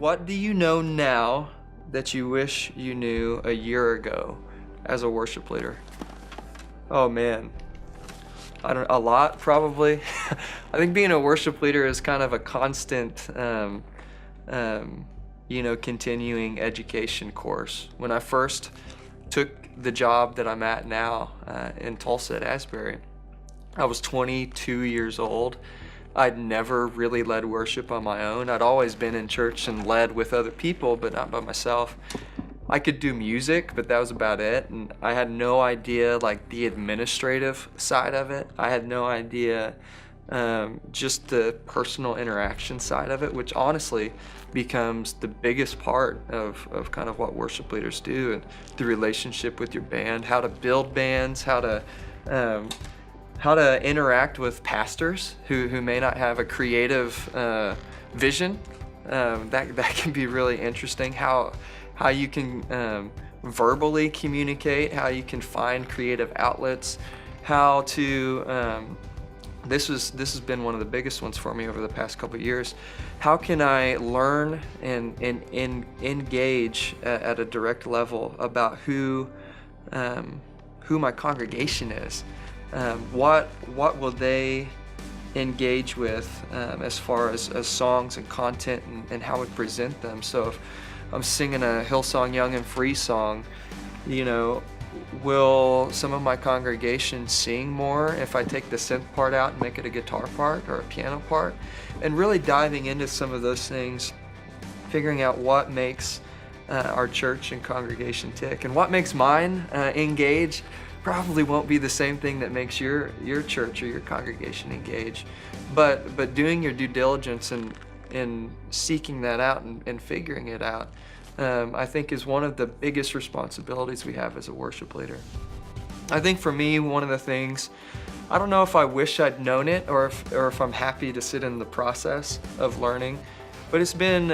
What do you know now that you wish you knew a year ago as a worship leader? Oh man, a lot probably. I think being a worship leader is kind of a constant, continuing education course. When I first took the job that I'm at now in Tulsa at Asbury, I was 22 years old. I'd never really led worship on my own. I'd always been in church and led with other people, but not by myself. I could do music, but that was about it. And I had no idea like the administrative side of it. I had no idea just the personal interaction side of it, which honestly becomes the biggest part of kind of what worship leaders do, and the relationship with your band, how to build bands, how to interact with pastors who may not have a creative vision. That can be really interesting. How you can verbally communicate, how you can find creative outlets, how to. This has been one of the biggest ones for me over the past couple of years. How can I learn and engage at a direct level about who my congregation is? What will they engage with as far as songs and content and how we present them? So if I'm singing a Hillsong Young and Free song, will some of my congregation sing more if I take the synth part out and make it a guitar part or a piano part? And really diving into some of those things, figuring out what makes our church and congregation tick, and what makes mine engage probably won't be the same thing that makes your church or your congregation engage. But doing your due diligence and seeking that out and figuring it out, I think is one of the biggest responsibilities we have as a worship leader. I think for me, one of the things, I don't know if I wish I'd known it or if I'm happy to sit in the process of learning, but it's been,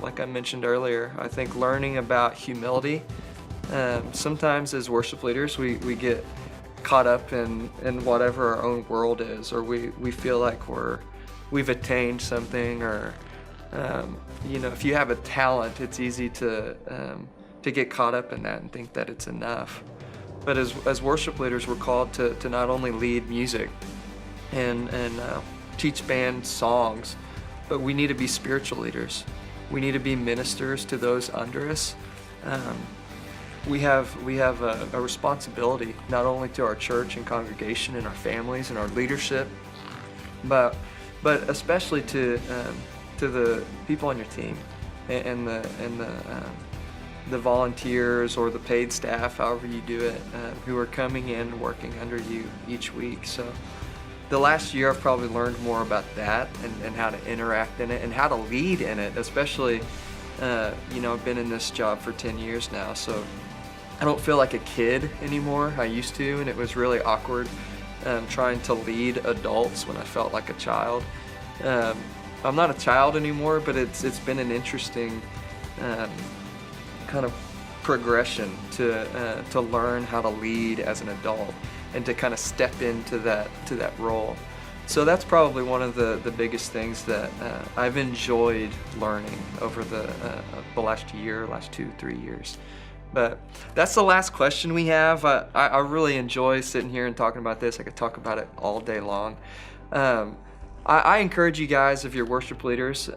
like I mentioned earlier, I think learning about humility. Sometimes as worship leaders, we get caught up in whatever our own world is, or we feel like we've attained something, or if you have a talent, it's easy to get caught up in that and think that it's enough. But as worship leaders, we're called to not only lead music and teach band songs, but we need to be spiritual leaders. We need to be ministers to those under us. We have a responsibility not only to our church and congregation and our families and our leadership, but especially to the people on your team and the volunteers or the paid staff, however you do it, who are coming in and working under you each week. So the last year I've probably learned more about that and how to interact in it and how to lead in it, especially I've been in this job for 10 years now, so I don't feel like a kid anymore. I used to, and it was really awkward trying to lead adults when I felt like a child. I'm not a child anymore, but it's been an interesting kind of progression to learn how to lead as an adult and to kind of step into that role. So that's probably one of the biggest things that I've enjoyed learning over the last 2-3 years. But that's the last question we have. I really enjoy sitting here and talking about this. I could talk about it all day long. I encourage you guys, if you're worship leaders,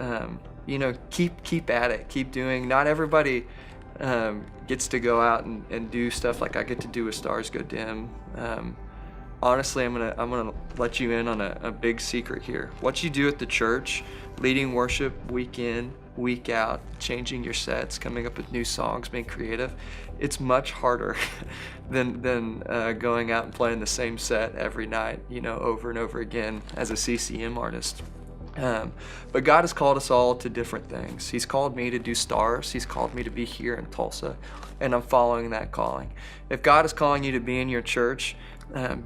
keep at it, keep doing. Not everybody gets to go out and do stuff like I get to do with Stars Go Dim. Honestly, I'm gonna let you in on a big secret here. What you do at the church, leading worship week in, week out, changing your sets, coming up with new songs, being creative, it's much harder than going out and playing the same set every night, over and over again as a CCM artist. But God has called us all to different things. He's called me to do Stars. He's called me to be here in Tulsa, and I'm following that calling. If God is calling you to be in your church,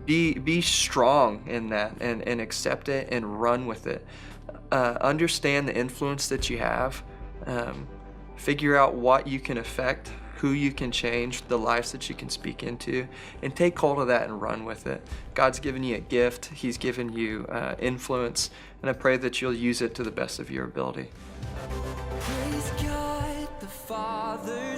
be strong in that and accept it and run with it. Understand the influence that you have. Figure out what you can affect, who you can change, the lives that you can speak into, and take hold of that and run with it. God's given you a gift. He's given you influence, and I pray that you'll use it to the best of your ability. Father